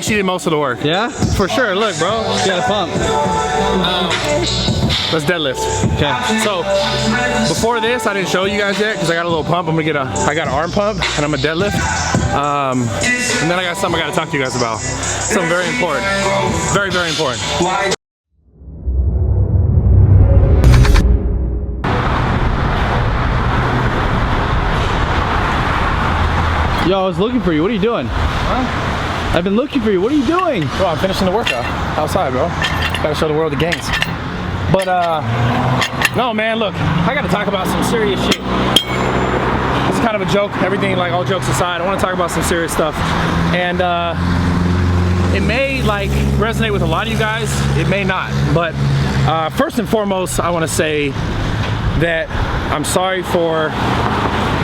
think she did most of the work. Yeah? For sure. Look, bro. You got a pump. Let's deadlift. Okay. So before this, I didn't show you guys yet because I got a little pump. I got an arm pump and I'm a deadlift. And then I got something I got to talk to you guys about. Something very important. Very, very important. Yo, I was looking for you. What are you doing? Huh? I've been looking for you. What are you doing? Bro, I'm finishing the workout outside, bro. Gotta show the world the gains. But no, man, look, I gotta talk about some serious shit. It's kind of a joke. Everything, like, all jokes aside, I want to talk about some serious stuff. And it may like resonate with a lot of you guys. It may not. But first and foremost, I want to say that I'm sorry for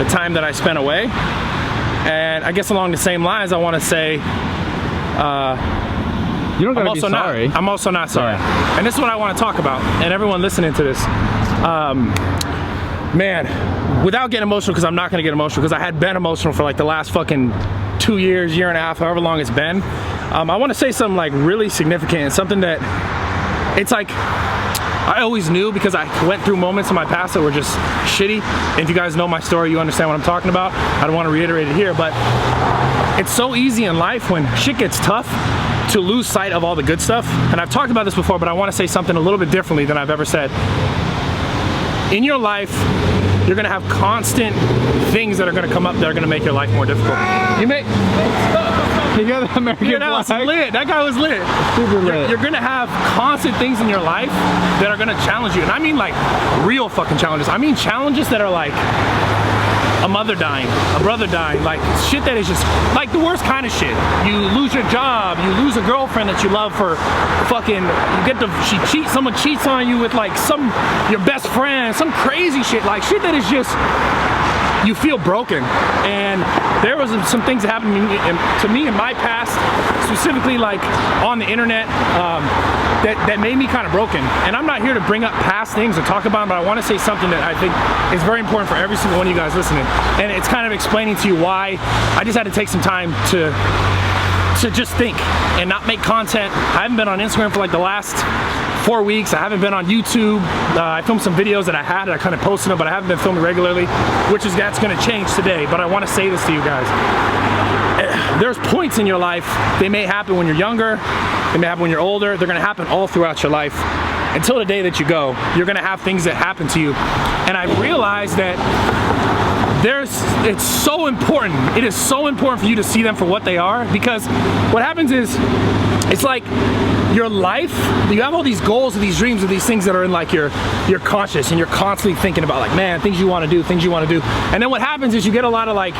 the time that I spent away. And I guess along the same lines, I want to say, you don't gotta be sorry. I'm also not sorry. Yeah. And this is what I want to talk about. And everyone listening to this, man, without getting emotional, because I'm not going to get emotional, because I had been emotional for like the last fucking 2 years, year and a half, however long it's been. I want to say something like really significant, and something that it's like, I always knew because I went through moments in my past that were just shitty. And if you guys know my story, you understand what I'm talking about. I don't want to reiterate it here, but it's so easy in life when shit gets tough to lose sight of all the good stuff. And I've talked about this before, but I want to say something a little bit differently than I've ever said. In your life, you're going to have constant things that are going to come up that are going to make your life more difficult. You got the American flag. That was lit. That guy was lit. Super lit. You're gonna have constant things in your life that are gonna challenge you. And I mean like real fucking challenges. I mean challenges that are like a mother dying, a brother dying, like shit that is just like the worst kind of shit. You lose your job, you lose a girlfriend that you love for fucking, someone cheats on you with like your best friend, some crazy shit, like shit that is just, you feel broken. And there was some things that happened to me in my past, specifically like on the internet, that made me kind of broken. And I'm not here to bring up past things or talk about them, but I want to say something that I think is very important for every single one of you guys listening. And it's kind of explaining to you why I just had to take some time to just think and not make content. I haven't been on Instagram for like the last 4 weeks. I haven't been on YouTube. I filmed some videos that I kind of posted them, but I haven't been filming regularly, that's going to change today. But I want to say this to you guys. There's points in your life, they may happen when you're younger, they may happen when you're older, they're going to happen all throughout your life. Until the day that you go, you're going to have things that happen to you. And I realized that it's so important. It is so important for you to see them for what they are, because what happens is, it's like your life, you have all these goals and these dreams and these things that are in like your conscious, and you're constantly thinking about like, man, things you want to do. And then what happens is you get a lot of like,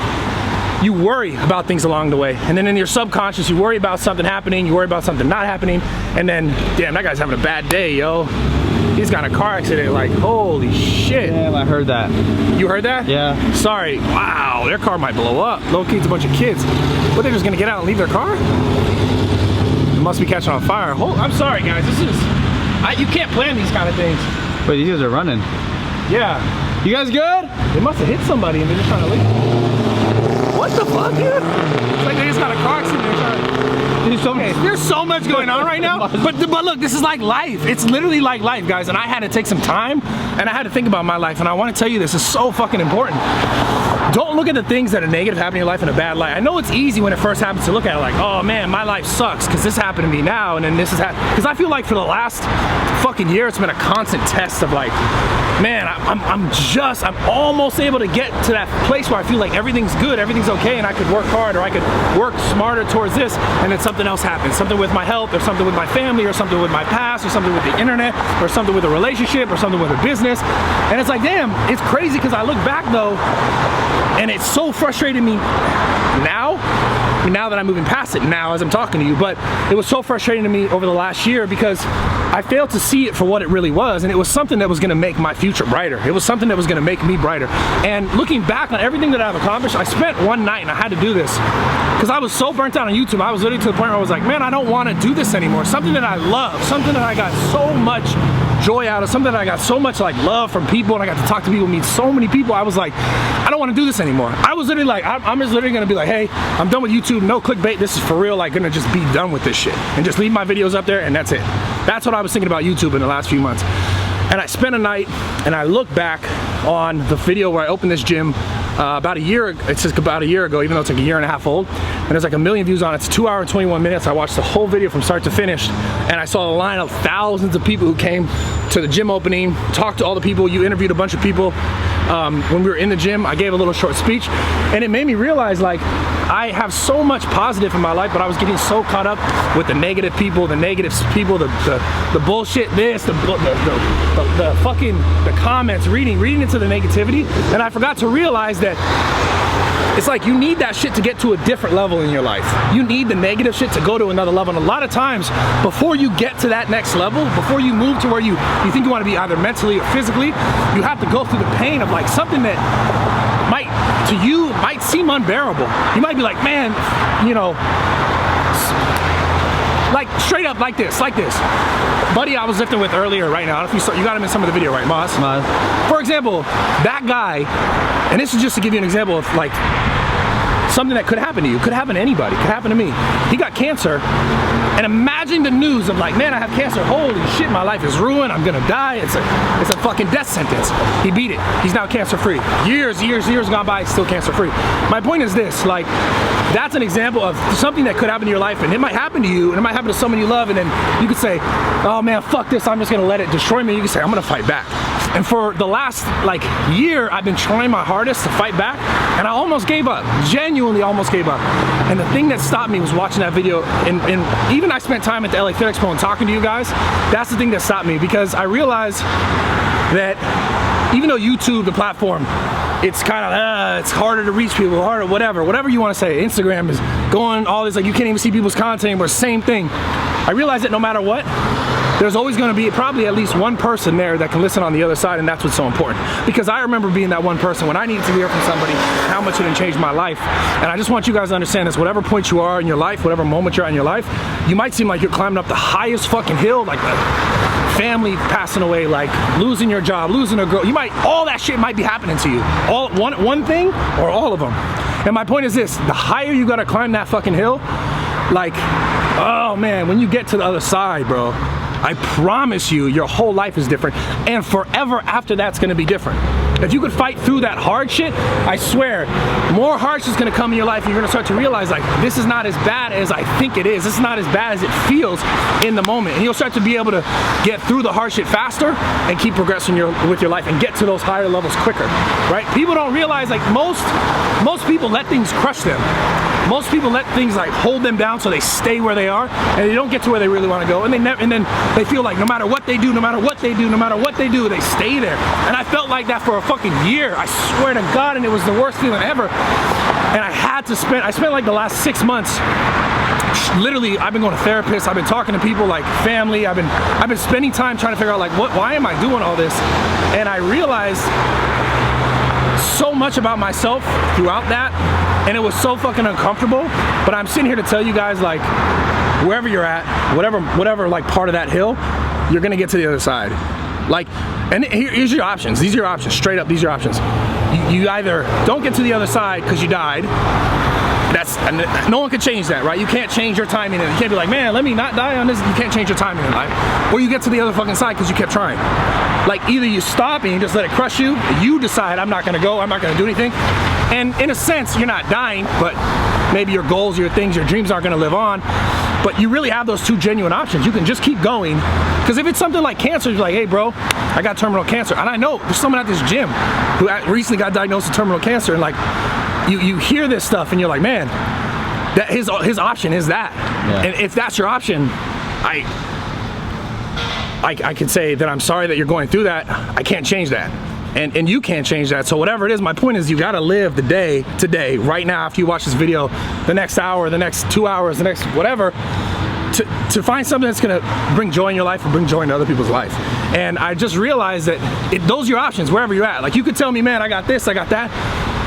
you worry about things along the way. And then in your subconscious, you worry about something happening, you worry about something not happening. And then, damn, that guy's having a bad day, yo. He's got in a car accident, like, holy shit. Damn, I heard that. You heard that? Yeah. Sorry, wow, their car might blow up. Low-key, it's a bunch of kids. What, they're just gonna get out and leave their car? It must be catching on fire. I'm sorry, guys, you can't plan these kind of things. Wait, these guys are running. Yeah. You guys good? They must have hit somebody and they're just trying to leave. What the fuck, dude? It's like they just got a car accident. They're trying to... There's so much going on right now, but look, this is like life. It's literally like life, guys, and I had to take some time and I had to think about my life, and I want to tell you this is so fucking important. Don't look at the things that are negative happening in your life in a bad light. I know it's easy when it first happens to look at it like, oh man, my life sucks because this happened to me now, and then this is because I feel like for the last fucking year it's been a constant test of like, man, I'm almost able to get to that place where I feel like everything's good, everything's okay, and I could work hard, or I could work smarter towards this, and then something else happens, something with my health, or something with my family, or something with my past, or something with the internet, or something with a relationship, or something with a business, and it's like, damn, it's crazy because I look back though, and it's so frustrating me now that I'm moving past it now as I'm talking to you, but it was so frustrating to me over the last year because I failed to see it for what it really was, and it was something that was going to make my future brighter. It was something that was going to make me brighter. And looking back on everything that I've accomplished, I spent one night, and I had to do this because I was so burnt out on YouTube. I was literally to the point where I was like, man, I don't want to do this anymore. Something that I love, something that I got so much joy out of, something that I got so much like love from people, and I got to talk to people, meet so many people. I was like, I don't want to do this anymore. I was literally like, I'm just literally going to be like, hey, I'm done with YouTube. YouTube, no clickbait. This is for real, like gonna just be done with this shit and just leave my videos up there and that's it. That's what I was thinking about YouTube in the last few months. And I spent a night and I look back on the video where I opened this gym about a year, it's just about a year ago, even though it's like a year and a half old, and there's like 1 million views on it. It's 2 hours and 21 minutes. I watched the whole video from start to finish, and I saw a line of thousands of people who came to the gym opening, talked to all the people. You interviewed a bunch of people. When we were in the gym, I gave a little short speech, and it made me realize, like, I have so much positive in my life, but I was getting so caught up with the negative people, the bullshit, this, the fucking, the comments, reading into the negativity, and I forgot to realize that it's like you need that shit to get to a different level in your life. You need the negative shit to go to another level. And a lot of times, before you get to that next level, before you move to where you think you want to be either mentally or physically, you have to go through the pain of like something that to you might seem unbearable. You might be like, man, you know, like straight up like this. Buddy I was lifting with earlier right now, I don't know if you got him in some of the video, right, Moss? For example, that guy, and this is just to give you an example of like something that could happen to you, could happen to anybody, could happen to me. He got cancer, and imagine the news of like, man, I have cancer, holy shit, my life is ruined, I'm gonna die, it's a fucking death sentence. He beat it, he's now cancer free. Years gone by, still cancer free. My point is this, like, that's an example of something that could happen to your life, and it might happen to you, and it might happen to someone you love, and then you could say, oh man, fuck this, I'm just gonna let it destroy me. You can say, I'm gonna fight back. And for the last like year, I've been trying my hardest to fight back, and I almost gave up, genuinely almost gave up. And the thing that stopped me was watching that video, and even I spent time at the LA Fit Expo and talking to you guys. That's the thing that stopped me, because I realized that even though YouTube, the platform, it's kind of, it's harder to reach people, harder, whatever you want to say. Instagram is going all this, like you can't even see people's content, but same thing. I realized that no matter what, there's always going to be probably at least one person there that can listen on the other side, and that's what's so important. Because I remember being that one person when I needed to hear from somebody how much it had changed my life. And I just want you guys to understand this, whatever point you are in your life, whatever moment you're at in your life, you might seem like you're climbing up the highest fucking hill, like the family passing away, like losing your job, losing a girl. All that shit might be happening to you. All one thing or all of them. And my point is this, the higher you gotta climb that fucking hill, like, oh man, when you get to the other side, bro, I promise you, your whole life is different, and forever after that's gonna be different. If you could fight through that hard shit, I swear, more hardship's gonna come in your life, and you're gonna start to realize, like, this is not as bad as I think it is. This is not as bad as it feels in the moment. And you'll start to be able to get through the hardship faster and keep progressing with your life and get to those higher levels quicker, right? People don't realize, like, most people let things crush them. Most people let things like hold them down so they stay where they are, and they don't get to where they really want to go, and then they feel like no matter what they do, they stay there. And I felt like that for a fucking year, I swear to God, and it was the worst feeling ever. And I spent like the last 6 months, literally, I've been going to therapists, I've been talking to people like family, I've been spending time trying to figure out like why am I doing all this? And I realized so much about myself throughout that, and it was so fucking uncomfortable. But I'm sitting here to tell you guys, like, wherever you're at, whatever like part of that hill, you're gonna get to the other side. Like, and here's your options. These are your options, straight up, these are your options. You either don't get to the other side because you died. No one can change that, right? You can't change your timing. You can't be like, man, let me not die on this. You can't change your timing in life. Or you get to the other fucking side because you kept trying. Like, either you stop and you just let it crush you, you decide, I'm not gonna go, I'm not gonna do anything. And in a sense, you're not dying, but maybe your goals, your things, your dreams aren't gonna live on. But you really have those two genuine options. You can just keep going. Because if it's something like cancer, you're like, hey bro, I got terminal cancer. And I know there's someone at this gym who recently got diagnosed with terminal cancer, and like, you hear this stuff and you're like, man, that his option is that. Yeah. And if that's your option, I can say that I'm sorry that you're going through that. I can't change that. And you can't change that. So whatever it is, my point is you gotta live the day today, right now, after you watch this video, the next hour, the next 2 hours, the next whatever, to find something that's gonna bring joy in your life or bring joy into other people's life. And I just realized that those are your options wherever you're at. Like, you could tell me, man, I got this, I got that.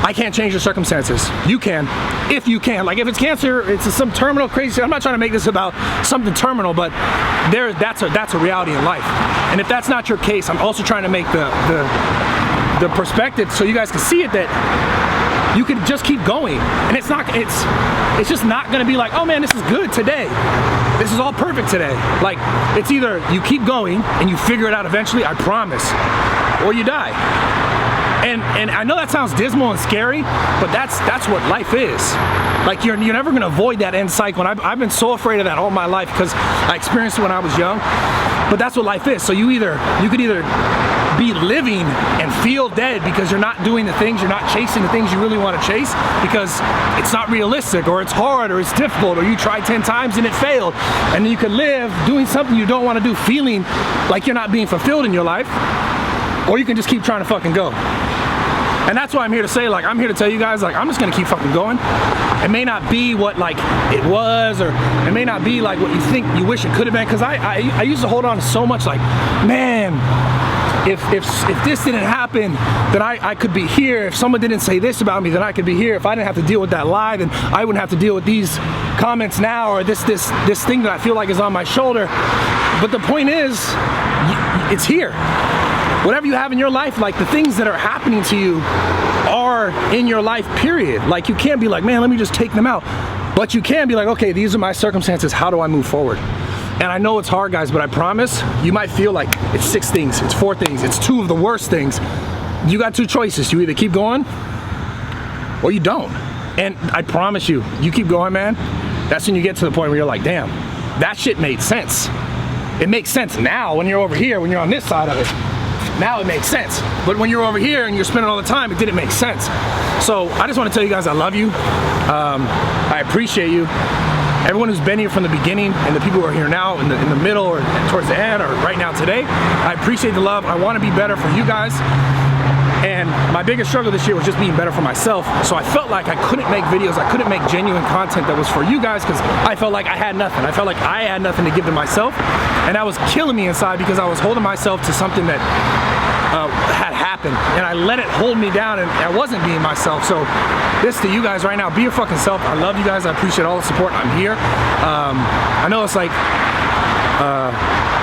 I can't change your circumstances. You can, if you can. Like, if it's cancer, it's some terminal crazy. I'm not trying to make this about something terminal, but that's a reality in life. And if that's not your case, I'm also trying to make the perspective so you guys can see it, that you could just keep going. And it's just not gonna be like, oh man, this is good today. This is all perfect today. Like, it's either you keep going and you figure it out eventually, I promise, or you die. And I know that sounds dismal and scary, but that's what life is. Like, you're never gonna avoid that end cycle. And I've been so afraid of that all my life because I experienced it when I was young. But that's what life is. So you could either be living and feel dead because you're not doing the things, you're not chasing the things you really want to chase because it's not realistic, or it's hard, or it's difficult, or you tried 10 times and it failed. And then you could live doing something you don't want to do, feeling like you're not being fulfilled in your life, or you can just keep trying to fucking go. And that's why I'm here to say, like, I'm here to tell you guys, like, I'm just gonna keep fucking going. It may not be what, like, it was, or it may not be like what you think you wish it could have been, because I used to hold on to so much, like, man, if this didn't happen, then I could be here. If someone didn't say this about me, then I could be here. If I didn't have to deal with that lie, then I wouldn't have to deal with these comments now, or this thing that I feel like is on my shoulder. But the point is, it's here. Whatever you have in your life, like, the things that are happening to you are in your life, period. Like, you can't be like, man, let me just take them out. But you can be like, okay, these are my circumstances, how do I move forward? And I know it's hard, guys, but I promise, you might feel like it's 6 things, it's 4 things, it's 2 of the worst things. You got 2 choices. You either keep going or you don't. And I promise you, you keep going, man, that's when you get to the point where you're like, damn, that shit made sense. It makes sense now when you're over here, when you're on this side of it. Now it makes sense. But when you're over here and you're spending all the time, it didn't make sense. So I just want to tell you guys I love you. I appreciate you. Everyone who's been here from the beginning, and the people who are here now in the middle, or towards the end, or right now today, I appreciate the love. I want to be better for you guys. And my biggest struggle this year was just being better for myself. So I felt like I couldn't make videos, I couldn't make genuine content that was for you guys, because I felt like I had nothing. I felt like I had nothing to give to myself. And that was killing me inside, because I was holding myself to something that had happened, and I let it hold me down, and I wasn't being myself. So this to you guys right now, be your fucking self. I love you guys. I appreciate all the support. I'm here. I know it's like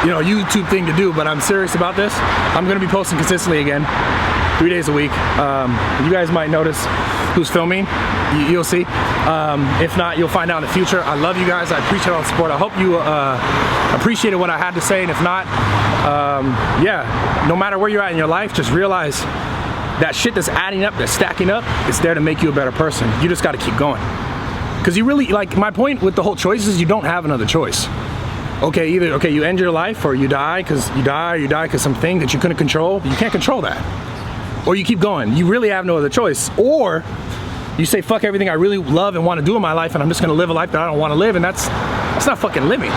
you know, a YouTube thing to do, but I'm serious about this. I'm gonna be posting consistently again, 3 days a week. You guys might notice who's filming. You'll see. If not, you'll find out in the future. I love you guys. I appreciate all the support. I hope you appreciated what I had to say, and if not, yeah, no matter where you're at in your life, just realize that shit that's adding up, that's stacking up, it's there to make you a better person. You just got to keep going. Because you really, like, my point with the whole choice is you don't have another choice. Okay, either, okay, you end your life, or you die because you die, or you die because something that you couldn't control. You can't control that. Or you keep going. You really have no other choice. Or you say, fuck everything I really love and want to do in my life, and I'm just gonna live a life that I don't want to live, and that's not fucking living.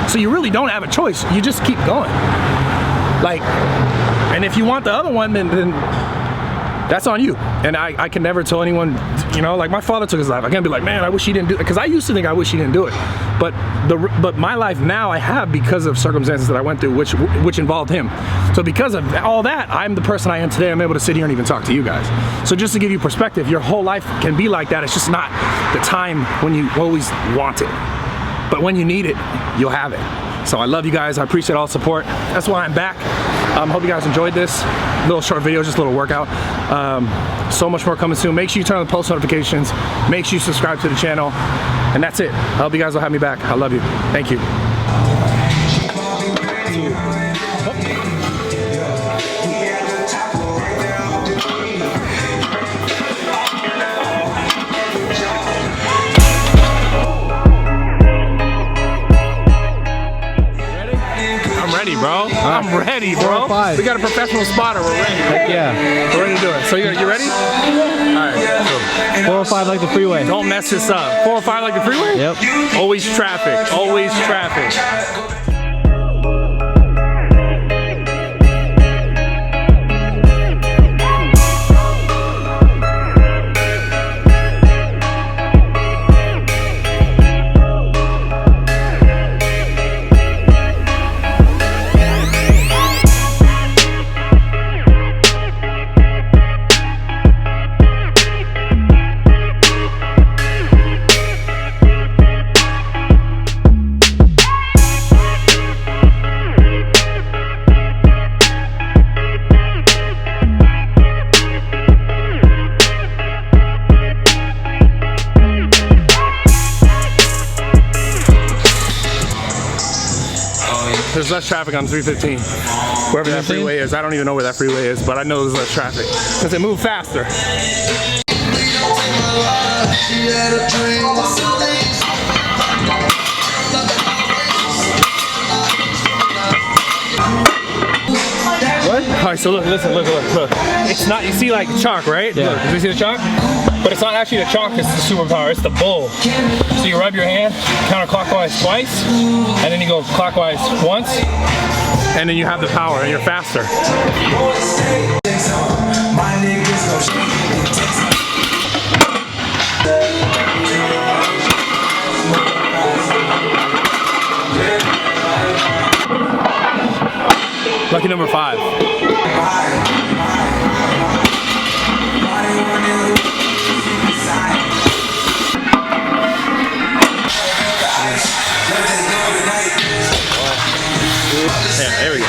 So you really don't have a choice. You just keep going. Like, and if you want the other one, then that's on you. And I can never tell anyone, you know, like, my father took his life. I can't be like, man, I wish he didn't do it, because I used to think I wish he didn't do it. But my life now I have because of circumstances that I went through, which involved him. So because of all that, I'm the person I am today. I'm able to sit here and even talk to you guys. So just to give you perspective, your whole life can be like that. It's just not the time when you always want it. But when you need it, you'll have it. So I love you guys. I appreciate all the support. That's why I'm back. Hope you guys enjoyed this little short video, just a little workout. So much more coming soon. Make sure you turn on the post notifications. Make sure you subscribe to the channel. And that's it. I hope you guys will have me back. I love you. Thank you. Bro, I'm ready, bro. We got a professional spotter. We're ready. Heck yeah. We're ready to do it. So you ready? All right. 405 like the freeway. Don't mess this up. 405 like the freeway? Yep. Always traffic. Always traffic. there's less traffic on 315. Wherever that freeway is. I don't even know where that freeway is, but I know there's less traffic. Because they move faster. What? Alright, so look, listen, look. It's not, you see like chalk, right? Yeah. Look, you see the chalk? But it's not actually the chalk, it's the superpower, it's the bowl. So you rub your hand counterclockwise twice, and then you go clockwise once, and then you have the power and you're faster. Lucky number 5. Yeah, there we go.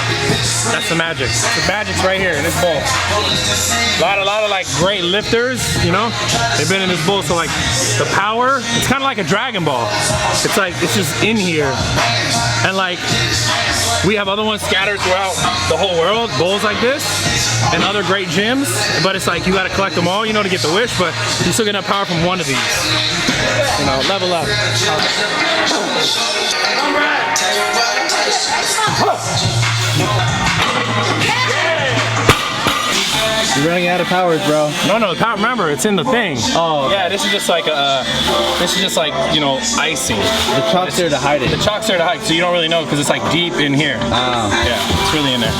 That's the magic. The magic's right here in this bowl. A lot of like great lifters, you know, they've been in this bowl. So like the power, it's kind of like a Dragon Ball. It's like, it's just in here. And like, we have other ones scattered throughout the whole world, bowls like this, and other great gyms. But it's like, you gotta collect them all, you know, to get the wish, but you still get enough power from one of these. You know, level up. All right. You're running out of powers, bro. No, the power, remember, it's in the thing. Oh. Yeah, this is just like, you know, icing. The chalk's there to hide it. The chalk's there to hide, so you don't really know because it's like deep in here. Oh. Yeah, it's really in there.